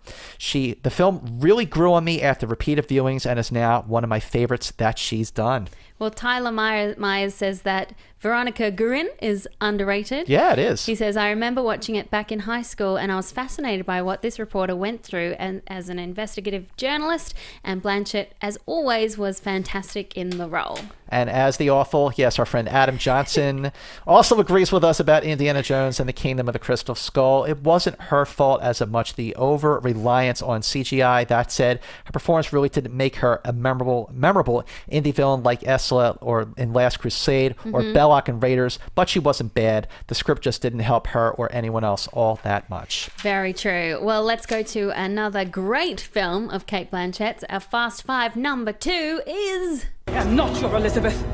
The film really grew on me after repeated viewings and is now one of my favorites that she's done. Well, Tyler Myers says that Veronica Guerin is underrated. Yeah, it is. He says, I remember watching it back in high school and I was fascinated by what this reporter went through and as an investigative journalist, and Blanchett, as always, was fantastic in the role. And as the awful, yes, our friend Adam Johnson also agrees with us about Indiana Jones and the Kingdom of the Crystal Skull. It wasn't her fault as much the over-reliance on CGI. That said, her performance really didn't make her a memorable indie villain like Ursula or in Last Crusade or Belloc in Raiders, but she wasn't bad. The script just didn't help her or anyone else all that much. Very true. Well, let's go to another great film of Cate Blanchett's. Our Fast Five number 2 is... I am not your Elizabeth.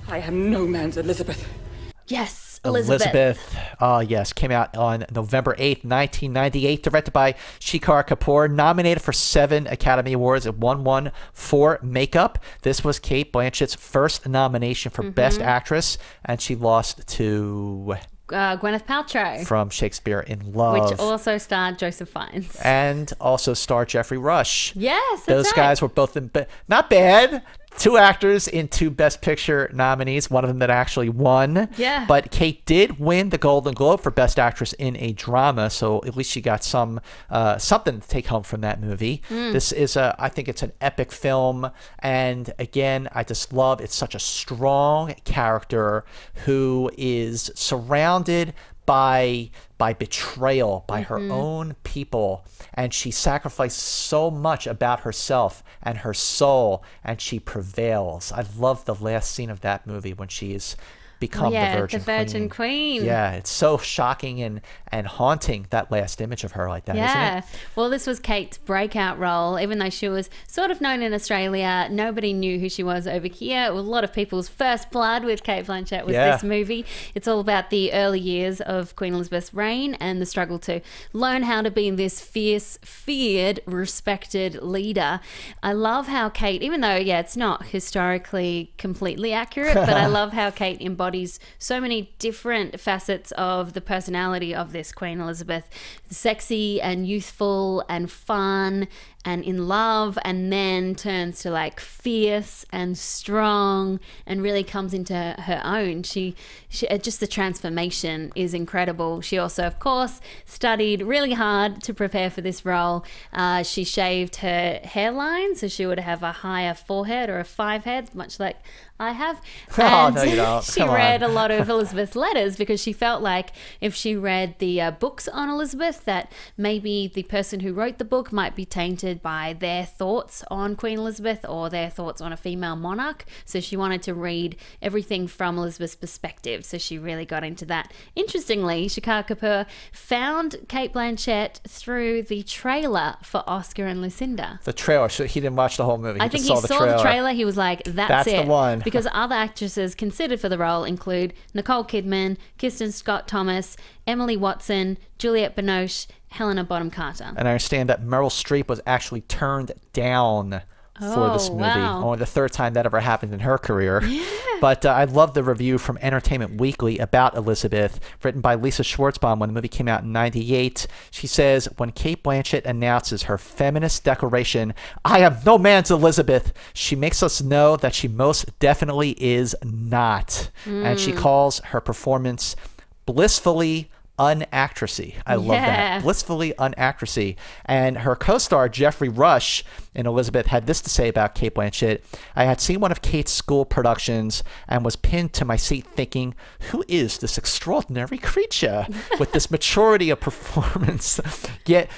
I am no man's Elizabeth. Yes, Elizabeth. Yes, came out on November 8th, 1998, directed by Shekhar Kapoor, nominated for 7 Academy Awards and won 1 for makeup. This was Cate Blanchett's first nomination for Best Actress, and she lost to... Gwyneth Paltrow. From Shakespeare in Love. Which also starred Joseph Fiennes. And also starred Jeffrey Rush. Yes, that's Those guys were both not bad. 2 actors in 2 Best Picture nominees, one of them that actually won. Yeah. But Cate did win the Golden Globe for Best Actress in a Drama, so at least she got something to take home from that movie. This is I think it's an epic film, and again, I just love it's such a strong character who is surrounded by betrayal by her own people, and she sacrificed so much about herself and her soul, and she prevails. I love the last scene of that movie when she's become the Virgin Queen. Yeah, it's so shocking and haunting, that last image of her like that, isn't it? Well, this was Kate's breakout role. Even though she was sort of known in Australia, nobody knew who she was over here. A lot of people's first blood with Cate Blanchett was this movie. It's all about the early years of Queen Elizabeth's reign and the struggle to learn how to be this fierce, feared, respected leader. I love how Cate, even though, it's not historically completely accurate, but I love how Cate embodies so many different facets of the personality of this Queen Elizabeth. Sexy and youthful and fun and in love, and then turns to like fierce and strong and really comes into her own. She just the transformation is incredible. She also, of course, studied really hard to prepare for this role. She shaved her hairline so she would have a higher forehead or a 5 head, much like I have. And no, you don't. she read a lot of Elizabeth's letters because she felt like if she read the books on Elizabeth, that maybe the person who wrote the book might be tainted guided by their thoughts on Queen Elizabeth or their thoughts on a female monarch. So she wanted to read everything from Elizabeth's perspective. So she really got into that. Interestingly, Shekhar Kapur found Cate Blanchett through the trailer for Oscar and Lucinda. The trailer. So he didn't watch the whole movie. I think he saw the trailer. He was like, that's it. The one. Because other actresses considered for the role include Nicole Kidman, Kirsten Scott Thomas, Emily Watson, Juliette Binoche, Helena Bonham Carter. And I understand that Meryl Streep was actually turned down for this movie. Wow. Only the third time that ever happened in her career. Yeah. But I love the review from Entertainment Weekly about Elizabeth, written by Lisa Schwartzbaum when the movie came out in '98. She says, when Cate Blanchett announces her feminist declaration, "I am no man's Elizabeth," she makes us know that she most definitely is not. And she calls her performance blissfully unactressy. I love that. Blissfully unactressy. And her co-star Jeffrey Rush in Elizabeth had this to say about Cate Blanchett: "I had seen one of Cate's school productions and was pinned to my seat thinking, who is this extraordinary creature with this maturity of performance,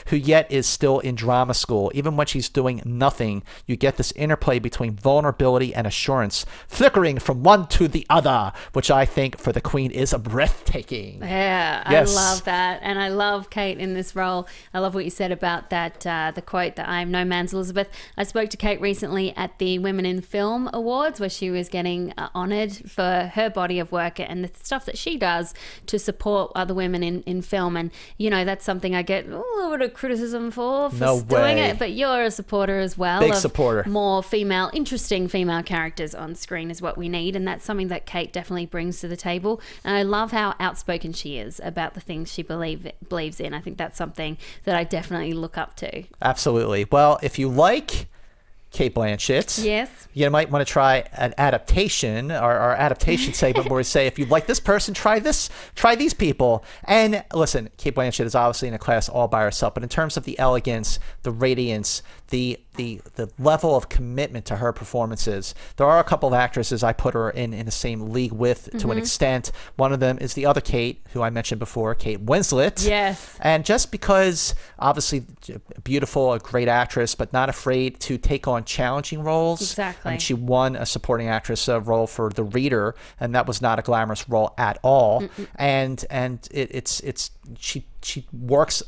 who yet is still in drama school. Even when she's doing nothing, you get this interplay between vulnerability and assurance, flickering from one to the other, which I think for the Queen is breathtaking." Yeah, yes. I love that. And I love Cate in this role. I love what you said about that, the quote that I am no man's Elizabeth. I spoke to Cate recently at the Women in Film Awards, where she was getting honoured for her body of work and the stuff that she does to support other women in film. And, you know, that's something I get a little bit of criticism for doing it. But you're a supporter as well. Big supporter. More interesting female characters on screen is what we need. And that's something that Cate definitely brings to the table. And I love how outspoken she is about the things she believes in. I think that's something that I definitely look up to. Absolutely. Well, if you like Cate Blanchett, yes, you might want to try an adaptation, our adaptation segment where we say, if you like this person, try these people. And listen, Cate Blanchett is obviously in a class all by herself, but in terms of the elegance, the radiance, the level of commitment to her performances, there are a couple of actresses I put her in the same league with to an extent. One of them is the other Kate, who I mentioned before, Kate Winslet. Yes. And just because, obviously, beautiful, a great actress, but not afraid to take on challenging roles. Exactly. I mean, she won a supporting actress role for The Reader, and that was not a glamorous role at all. And she works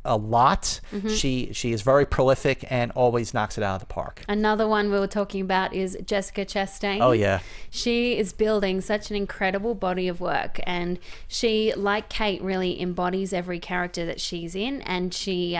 a lot. She is very prolific and always knocks it out of the park. Another one we were talking about is Jessica Chastain. Oh yeah, she is building such an incredible body of work, and she, like Cate, really embodies every character that she's in, and she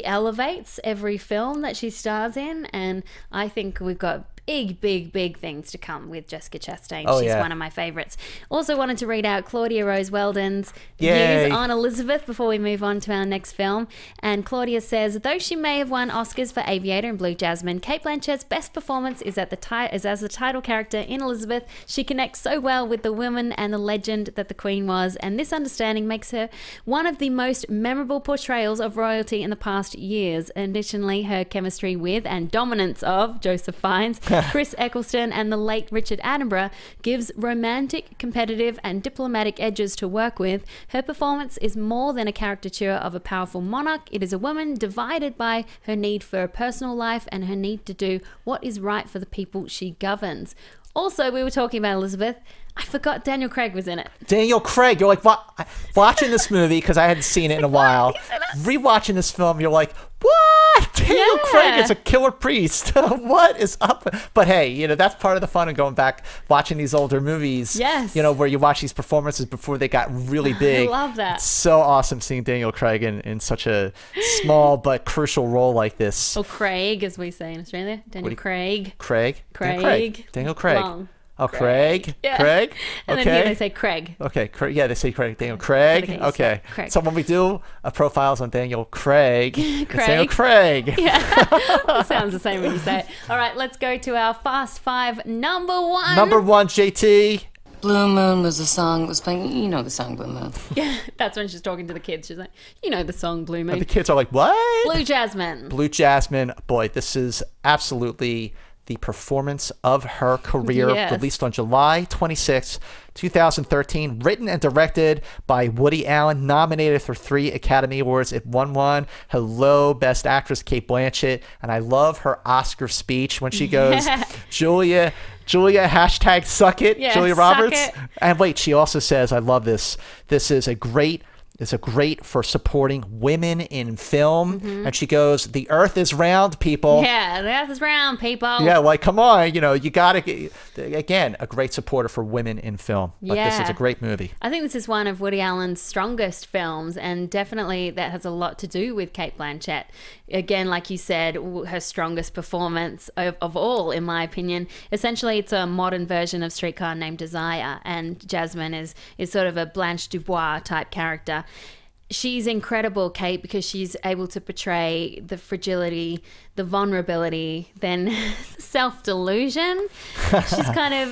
elevates every film that she stars in. And I think we've got big things to come with Jessica Chastain. She's one of my favorites. Also wanted to read out Claudia Rose Weldon's views on Elizabeth before we move on to our next film. And Claudia says, though she may have won Oscars for Aviator and Blue Jasmine, Cate Blanchett's best performance is as the title character in Elizabeth. She connects so well with the woman and the legend that the Queen was, and this understanding makes her one of the most memorable portrayals of royalty in the past years. Additionally, her chemistry with and dominance of Joseph Fiennes, Chris Eccleston and the late Richard Attenborough gives romantic, competitive and diplomatic edges to work with. Her performance is more than a caricature of a powerful monarch. It is a woman divided by her need for a personal life and her need to do what is right for the people she governs. Also, we were talking about Elizabeth. I forgot Daniel Craig was in it. Daniel Craig, you're like, watching this movie, because I hadn't seen it in a while. Rewatching this film, you're like, what? Daniel Craig is a killer priest. What is up? But hey, you know, that's part of the fun of going back, watching these older movies. Yes. You know, where you watch these performances before they got really big. I love that. It's so awesome seeing Daniel Craig in such a small but crucial role like this. Or Craig, as we say in Australia. Daniel Craig. Craig? Craig. Daniel Craig. Long. Oh, Craig? Yeah. Craig? And then here they say Craig. Okay, yeah, they say Craig. Daniel Craig. Okay. Craig. So when we do profiles on Daniel Craig, it's Daniel Craig. Yeah. Sounds the same when you say it. All right, let's go to our Fast Five number one. Number one, JT. Blue Moon was the song that was playing. You know the song Blue Moon. Yeah, that's when she's talking to the kids. She's like, you know the song Blue Moon. And the kids are like, what? Blue Jasmine. Blue Jasmine. Boy, this is absolutely the performance of her career, released on July 26, 2013, written and directed by Woody Allen, nominated for 3 Academy Awards. It won 1. Hello, Best Actress, Cate Blanchett. And I love her Oscar speech when she goes, Julia, hashtag suck it, Julia Roberts. And wait, she also says, I love this. This is a great for supporting women in film. And she goes, the earth is round, people. Yeah, the earth is round, people. Yeah, like, come on, you gotta, again, a great supporter for women in film. But this is a great movie. I think this is one of Woody Allen's strongest films, and definitely that has a lot to do with Cate Blanchett. Again, like you said, her strongest performance of all, in my opinion. Essentially, it's a modern version of Streetcar Named Desire, and Jasmine is sort of a Blanche Dubois type character. She's incredible, Cate, because she's able to portray the fragility, the vulnerability, then self-delusion.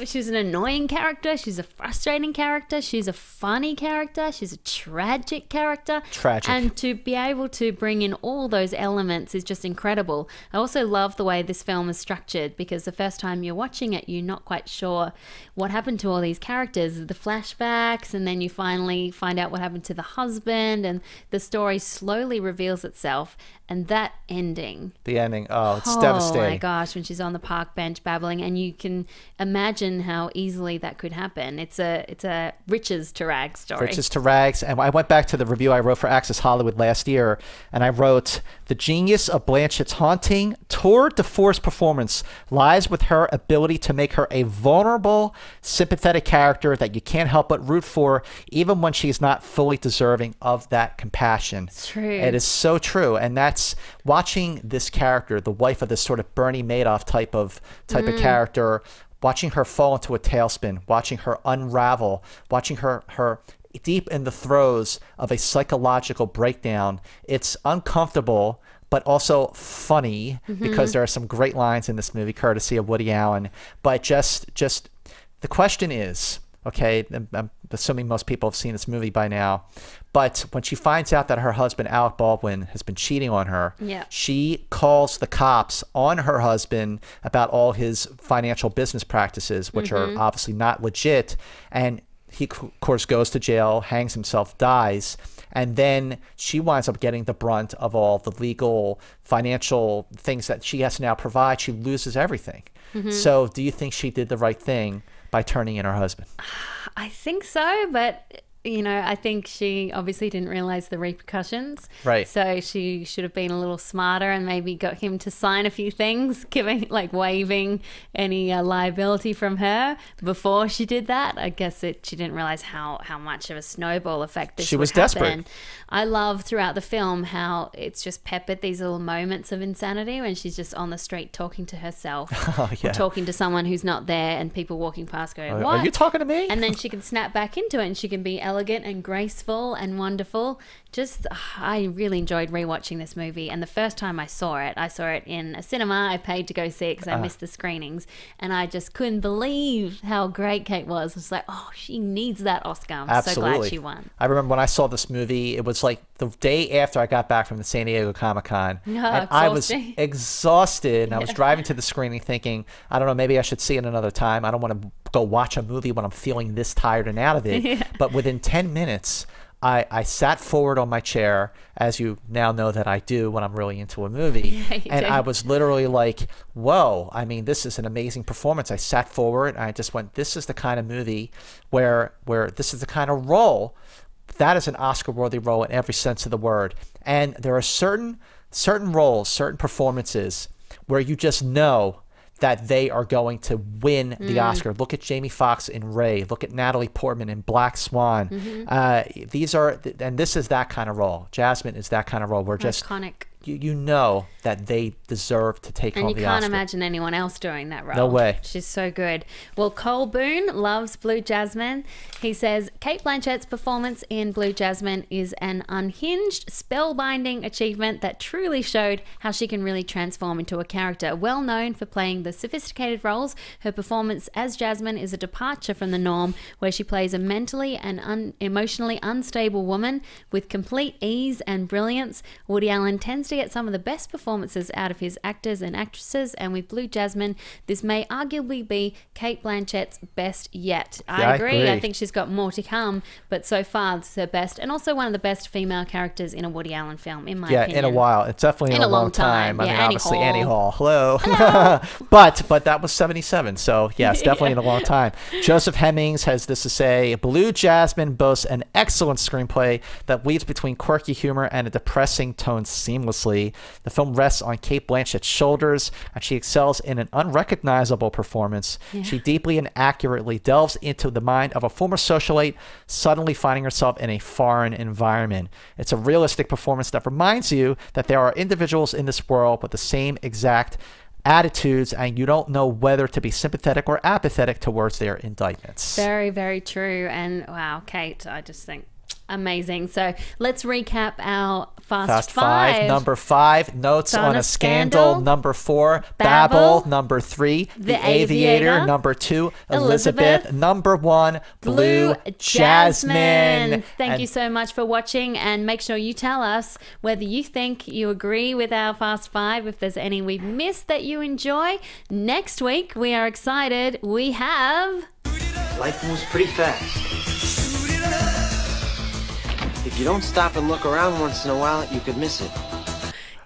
She's an annoying character. She's a frustrating character. She's a funny character. She's a tragic character. And to be able to bring in all those elements is just incredible. I also love the way this film is structured, because the first time you're watching it, you're not quite sure what happened to all these characters, the flashbacks, and then you finally find out what happened to the husband, and the story slowly reveals itself. And that ending. The ending. Oh, it's devastating. Oh my gosh, when she's on the park bench babbling, and you can imagine how easily that could happen. It's a riches to rags story. Riches to rags. And I went back to the review I wrote for Access Hollywood last year, and I wrote, the genius of Blanchett's haunting tour de force performance lies with her ability to make her a vulnerable, sympathetic character that you can't help but root for, even when she's not fully deserving of that compassion. It's true. It is so true. And that's watching this character, the wife of this sort of Bernie Madoff type of character, watching her fall into a tailspin, watching her unravel, watching her deep in the throes of a psychological breakdown. It's uncomfortable, but also funny, because there are some great lines in this movie, courtesy of Woody Allen. But just the question is, okay, I'm assuming most people have seen this movie by now, but when she finds out that her husband, Alec Baldwin, has been cheating on her, she calls the cops on her husband about all his financial business practices, which are obviously not legit. And he, of course, goes to jail, hangs himself, dies. And then she winds up getting the brunt of all the legal, financial things that she has to now provide. She loses everything. So do you think she did the right thing by turning in her husband? I think so, but I think she obviously didn't realize the repercussions. Right. So she should have been a little smarter and maybe got him to sign a few things, waiving any liability from her before she did that. I guess she didn't realize how much of a snowball effect this would happen. Desperate. I love throughout the film how it's just peppered these little moments of insanity when she's just on the street talking to herself, or talking to someone who's not there, and people walking past going, "What? Are you talking to me?" And then she can snap back into it, and she can be elegant and graceful and wonderful. I really enjoyed rewatching this movie, and the first time I saw it in a cinema. I paid to go see it because I missed the screenings, and I just couldn't believe how great Cate was. I was like, oh, she needs that Oscar. I'm so glad she won. I remember when I saw this movie, it was like the day after I got back from the San Diego Comic-Con, and I was exhausted, and I was driving to the screening thinking, I don't know, maybe I should see it another time. I don't want to go watch a movie when I'm feeling this tired and out of it. But within 10 minutes, I sat forward on my chair, as you now know that I do when I'm really into a movie. And I was literally like, whoa, I mean, this is an amazing performance. I sat forward and I just went, this is the kind of movie where this is the kind of role that is an Oscar-worthy role in every sense of the word. And there are certain roles, certain performances where you just know that they are going to win the Oscar. Look at Jamie Foxx in Ray. Look at Natalie Portman in Black Swan. This is that kind of role. Jasmine is that kind of role. We're just iconic. You know that they deserve to take home the Oscar. And you can't imagine anyone else doing that role. No way. She's so good. Well, Cole Boone loves Blue Jasmine. He says, Cate Blanchett's performance in Blue Jasmine is an unhinged, spellbinding achievement that truly showed how she can really transform into a character. Well known for playing the sophisticated roles, her performance as Jasmine is a departure from the norm, where she plays a mentally and emotionally unstable woman with complete ease and brilliance. Woody Allen tends to get some of the best performances out of his actors and actresses, and with Blue Jasmine, this may arguably be Cate Blanchett's best yet. I agree. I think she's got more to come, but so far it's her best, and also one of the best female characters in a Woody Allen film, in my opinion. Yeah, in a while. It's definitely in a long time. I mean, obviously Annie Hall. Hello. but that was 77, so yes, definitely in a long time. Joseph Hemmings has this to say: Blue Jasmine boasts an excellent screenplay that weaves between quirky humor and a depressing tone seamlessly. The film rests on Cate Blanchett's shoulders, and she excels in an unrecognizable performance. She deeply and accurately delves into the mind of a former socialite suddenly finding herself in a foreign environment. It's a realistic performance that reminds you that there are individuals in this world with the same exact attitudes, and you don't know whether to be sympathetic or apathetic towards their indictments. Very, very true. And wow, Cate, I just think amazing. So let's recap our Fast Five. Number 5, Notes on a Scandal. Number 4, Babel. Number 3, The Aviator. Number 2, Elizabeth. Number 1, Blue Jasmine. Thank you so much for watching, and make sure you tell us whether you think you agree with our Fast Five, if there's any we've missed that you enjoy. Next week, we are excited. We have... Life moves pretty fast. If you don't stop and look around once in a while, you could miss it.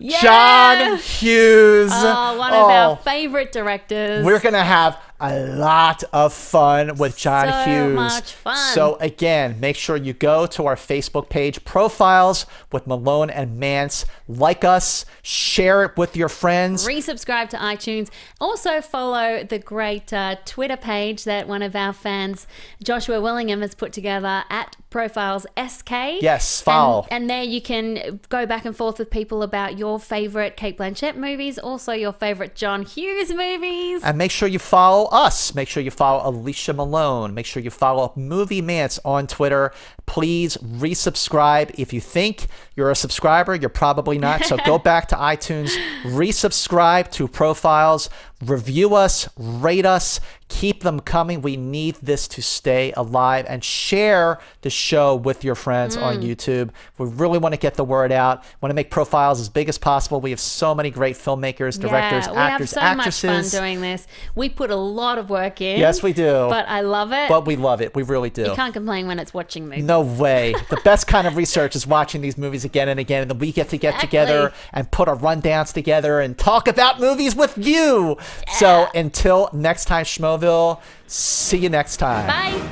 Yeah! John Hughes. One of our favorite directors. We're going to have a lot of fun with John Hughes. So much fun. So again, make sure you go to our Facebook page, Profiles with Malone and Mantz. Like us, share it with your friends. Resubscribe to iTunes. Also follow the great Twitter page that one of our fans, Joshua Willingham, has put together at Profiles SK. Yes, follow. And there you can go back and forth with people about your favorite Cate Blanchett movies, also your favorite John Hughes movies. And make sure you follow us. Make sure you follow Alicia Malone. Make sure you follow Movie Mantz on Twitter. Please resubscribe. If you think you're a subscriber, you're probably not. So go back to iTunes, resubscribe to Profiles, review us, rate us, keep them coming. We need this to stay alive, and share the show with your friends on YouTube. We really want to get the word out. Want to make Profiles as big as possible. We have so many great filmmakers, directors, actors, actresses. We have so much fun doing this. We put a lot of work in. Yes, we do. But I love it. But we love it. We really do. You can't complain when it's watching movies. No way. The best kind of research is watching these movies again and again, and then we get together and put our rundowns together and talk about movies with you. Yeah. So until next time, Schmoville, see you next time. Bye.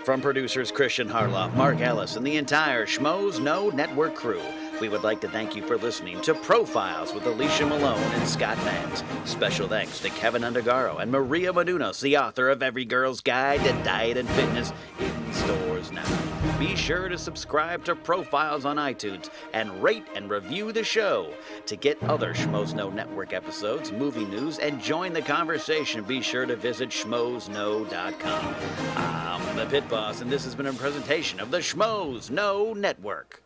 From producers Christian Harloff, Mark Ellis, and the entire Schmoes Know Network crew, we would like to thank you for listening to Profiles with Alicia Malone and Scott Mantz. Special thanks to Kevin Undergaro and Maria Madunos, the author of Every Girl's Guide to Diet and Fitness, in stores now. Be sure to subscribe to Profiles on iTunes and rate and review the show. To get other Schmoes Know Network episodes, movie news, and join the conversation, be sure to visit schmoesknow.com. I'm the Pit Boss, and this has been a presentation of the Schmoes Know Network.